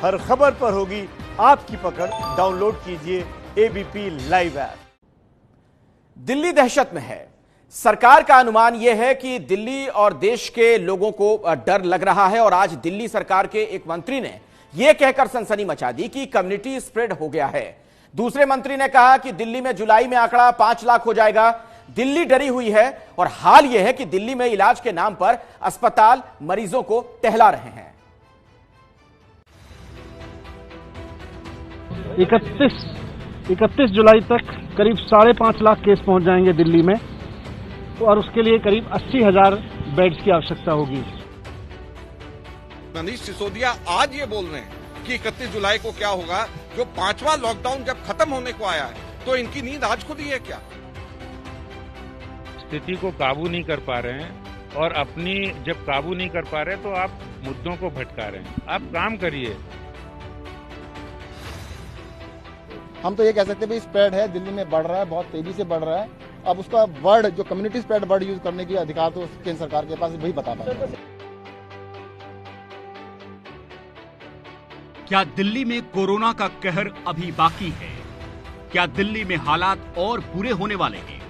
हर खबर पर होगी आपकी पकड़। डाउनलोड कीजिए एबीपी लाइव ऐप। दिल्ली दहशत में है। सरकार का अनुमान यह है कि दिल्ली और देश के लोगों को डर लग रहा है और आज दिल्ली सरकार के एक मंत्री ने यह कहकर सनसनी मचा दी कि कम्युनिटी स्प्रेड हो गया है। दूसरे मंत्री ने कहा कि दिल्ली में जुलाई में आंकड़ा 5 लाख हो जाएगा। दिल्ली डरी हुई है और हाल यह है कि दिल्ली में इलाज के नाम पर अस्पताल मरीजों को टहला रहे हैं। 31 जुलाई तक करीब 5.5 लाख केस पहुंच जाएंगे दिल्ली में और उसके लिए करीब 80,000 बेड्स की आवश्यकता होगी। मनीष सिसोदिया आज ये बोल रहे हैं कि 31 जुलाई को क्या होगा, जो 5वां लॉकडाउन जब खत्म होने को आया है तो इनकी नींद आज खुली है क्या? स्थिति को काबू नहीं कर पा रहे हैं और अपनी जब काबू नहीं कर पा रहे तो आप मुद्दों को भटका रहे हैं। आप काम करिए। हम तो ये कह सकते हैं भाई स्प्रेड है, दिल्ली में बढ़ रहा है, बहुत तेजी से बढ़ रहा है। अब उसका वर्ड जो कम्युनिटी स्प्रेड वर्ड यूज करने की अधिकार तो केंद्र सरकार के पास वही बता पाएगा। क्या दिल्ली में कोरोना का कहर अभी बाकी है? क्या दिल्ली में हालात और बुरे होने वाले हैं?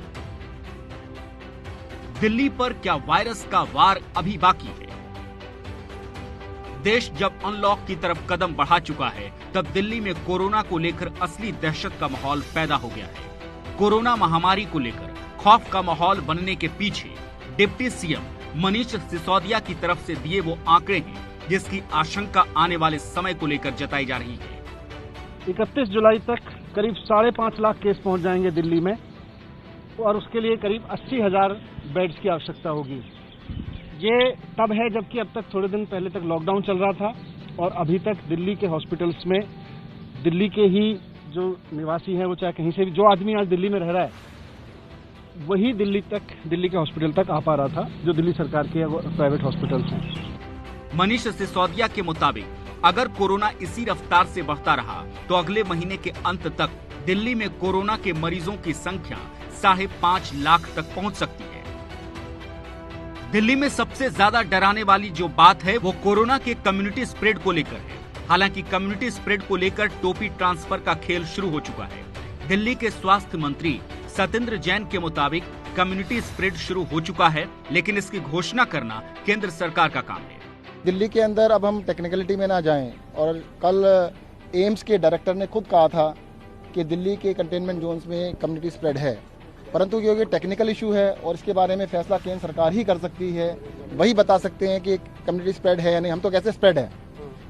दिल्ली पर क्या वायरस का वार अभी बाकी है? देश जब अनलॉक की तरफ कदम बढ़ा चुका है, तब दिल्ली में कोरोना को लेकर असली दहशत का माहौल पैदा हो गया है। कोरोना महामारी को लेकर खौफ का माहौल बनने के पीछे डिप्टी सीएम मनीष सिसोदिया की तरफ से दिए वो आंकड़े हैं, जिसकी आशंका आने वाले समय को लेकर जताई जा रही है। 31 जुलाई तक करीब 5.5 लाख केस पहुंच जाएंगे दिल्ली में और उसके लिए करीब 80,000 बेड्स की आवश्यकता होगी। ये तब है जबकि अब तक थोड़े दिन पहले तक लॉकडाउन चल रहा था और अभी तक दिल्ली के हॉस्पिटल्स में दिल्ली के ही जो निवासी हैं, वो चाहे कहीं से भी, जो आदमी आज दिल्ली में रह रहा है वही दिल्ली के हॉस्पिटल तक आ पा रहा था, जो दिल्ली सरकार के प्राइवेट हॉस्पिटल्स हैं। मनीष सिसोदिया के मुताबिक अगर कोरोना इसी रफ्तार से बढ़ता रहा तो अगले महीने के अंत तक दिल्ली में कोरोना के मरीजों की संख्या 5.5 लाख तक पहुंच सकती है। दिल्ली में सबसे ज्यादा डराने वाली जो बात है वो कोरोना के कम्युनिटी स्प्रेड को लेकर है। हालांकि कम्युनिटी स्प्रेड को लेकर टोपी ट्रांसफर का खेल शुरू हो चुका है। दिल्ली के स्वास्थ्य मंत्री सत्येंद्र जैन के मुताबिक कम्युनिटी स्प्रेड शुरू हो चुका है, लेकिन इसकी घोषणा करना केंद्र सरकार का काम है। दिल्ली के अंदर अब हम टेक्निकलिटी में ना जाएं, और कल एम्स के डायरेक्टर ने खुद कहा था कि दिल्ली के कंटेनमेंट जोन्स में कम्युनिटी स्प्रेड है, परंतु क्योंकि टेक्निकल इशू है और इसके बारे में फैसला केंद्र सरकार ही कर सकती है, वही बता सकते हैं कि कम्युनिटी स्प्रेड है या नहीं। हम तो कैसे स्प्रेड है,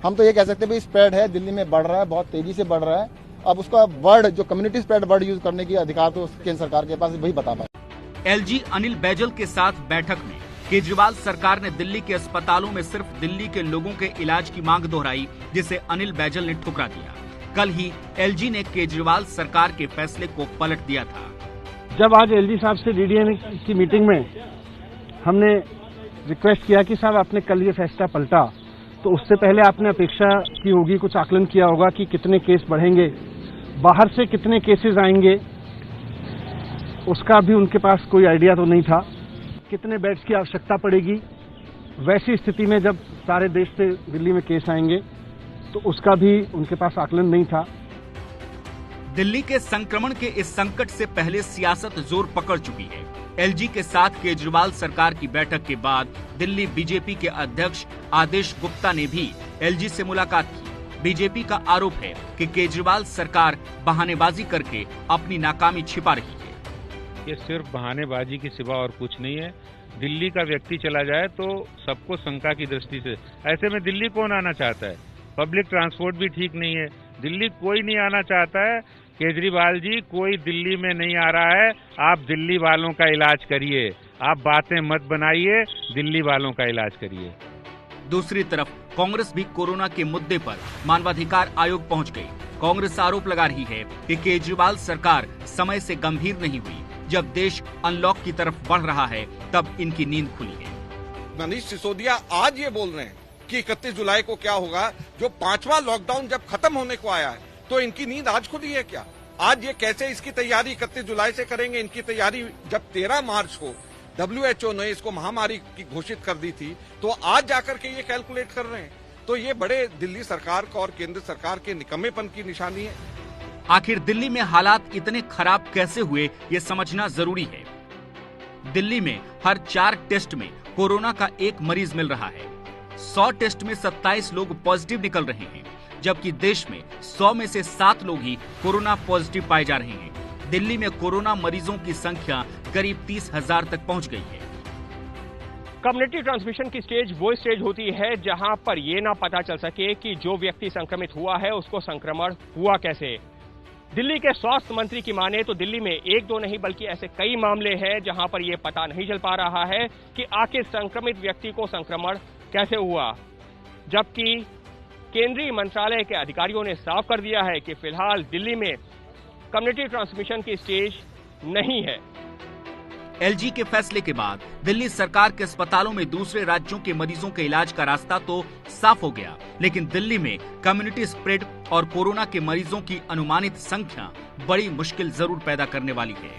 हम तो ये कह सकते हैं भाई स्प्रेड है, दिल्ली में बढ़ रहा है, बहुत तेजी से बढ़ रहा है। अब उसका वर्ड जो कम्युनिटी स्प्रेड वर्ड यूज करने की अधिकार तो केंद्र सरकार के पास वही बता पाए। एलजी अनिल बैजल के साथ बैठक में केजरीवाल सरकार ने दिल्ली के अस्पतालों में सिर्फ दिल्ली के लोगों के इलाज की मांग दोहराई, जिसे अनिल बैजल ने ठुकरा दिया। कल ही एलजी ने केजरीवाल सरकार के फैसले को पलट दिया था। जब आज एलजी साहब से डीडीएम की मीटिंग में हमने रिक्वेस्ट किया कि साहब आपने कल ये फैसला पलटा, तो उससे पहले आपने अपेक्षा की होगी, कुछ आकलन किया होगा कि कितने केस बढ़ेंगे, बाहर से कितने केसेस आएंगे, उसका भी उनके पास कोई आइडिया तो नहीं था। कितने बेड्स की आवश्यकता पड़ेगी, वैसी स्थिति में जब सारे देश से दिल्ली में केस आएंगे तो उसका भी उनके पास आकलन नहीं था। दिल्ली के संक्रमण के इस संकट से पहले सियासत जोर पकड़ चुकी है। एलजी के साथ केजरीवाल सरकार की बैठक के बाद दिल्ली बीजेपी के अध्यक्ष आदेश गुप्ता ने भी एलजी से मुलाकात की। बीजेपी का आरोप है कि केजरीवाल सरकार बहानेबाजी करके अपनी नाकामी छिपा रही है। ये सिर्फ बहानेबाजी की सिवा और कुछ नहीं है। दिल्ली का व्यक्ति चला जाए तो सबको शंका की दृष्टि से, ऐसे में दिल्ली कौन आना चाहता है? पब्लिक ट्रांसपोर्ट भी ठीक नहीं है, दिल्ली कोई नहीं आना चाहता है। केजरीवाल जी, कोई दिल्ली में नहीं आ रहा है, आप दिल्ली वालों का इलाज करिए, आप बातें मत बनाइए, दिल्ली वालों का इलाज करिए। दूसरी तरफ कांग्रेस भी कोरोना के मुद्दे पर मानवाधिकार आयोग पहुंच गई। कांग्रेस आरोप लगा रही है कि केजरीवाल सरकार समय से गंभीर नहीं हुई। जब देश अनलॉक की तरफ बढ़ रहा है, तब इनकी नींद खुली है। मनीष सिसोदिया आज ये बोल रहे हैं कि 31 जुलाई को क्या होगा, जो 5वां लॉकडाउन जब खत्म होने को आया है तो इनकी नींद आज खुली है क्या? आज ये कैसे इसकी तैयारी 31 जुलाई से करेंगे? इनकी तैयारी जब 13 मार्च को WHO ने इसको महामारी की घोषित कर दी थी, तो आज जाकर के ये कैलकुलेट कर रहे हैं। तो ये बड़े दिल्ली सरकार का और केंद्र सरकार के निकम्मेपन की निशानी है। आखिर दिल्ली में हालात इतने खराब कैसे हुए, ये समझना जरूरी है। दिल्ली में हर 4 टेस्ट में कोरोना का एक मरीज मिल रहा है। 100 टेस्ट में 27 लोग पॉजिटिव निकल रहे हैं, जबकि देश में 100 में से 7 लोग ही कोरोना पॉजिटिव पाए जा रहे हैं। दिल्ली में कोरोना मरीजों की संख्या करीब 30,000 तक पहुंच गई है। कम्युनिटी ट्रांसमिशन की स्टेज वो स्टेज होती है जहां पर ये ना पता चल सके कि जो व्यक्ति संक्रमित हुआ है उसको संक्रमण हुआ कैसे। दिल्ली के स्वास्थ्य मंत्री की माने तो दिल्ली में 1-2 नहीं बल्कि ऐसे कई मामले हैं जहां पर यह पता नहीं चल पा रहा है कि आखिर संक्रमित व्यक्ति को संक्रमण कैसे हुआ, जबकि केंद्रीय मंत्रालय के अधिकारियों ने साफ कर दिया है कि फिलहाल दिल्ली में कम्युनिटी ट्रांसमिशन की स्टेज नहीं है। एलजी के फैसले के बाद दिल्ली सरकार के अस्पतालों में दूसरे राज्यों के मरीजों के इलाज का रास्ता तो साफ हो गया, लेकिन दिल्ली में कम्युनिटी स्प्रेड और कोरोना के मरीजों की अनुमानित संख्या बड़ी मुश्किल जरूर पैदा करने वाली है।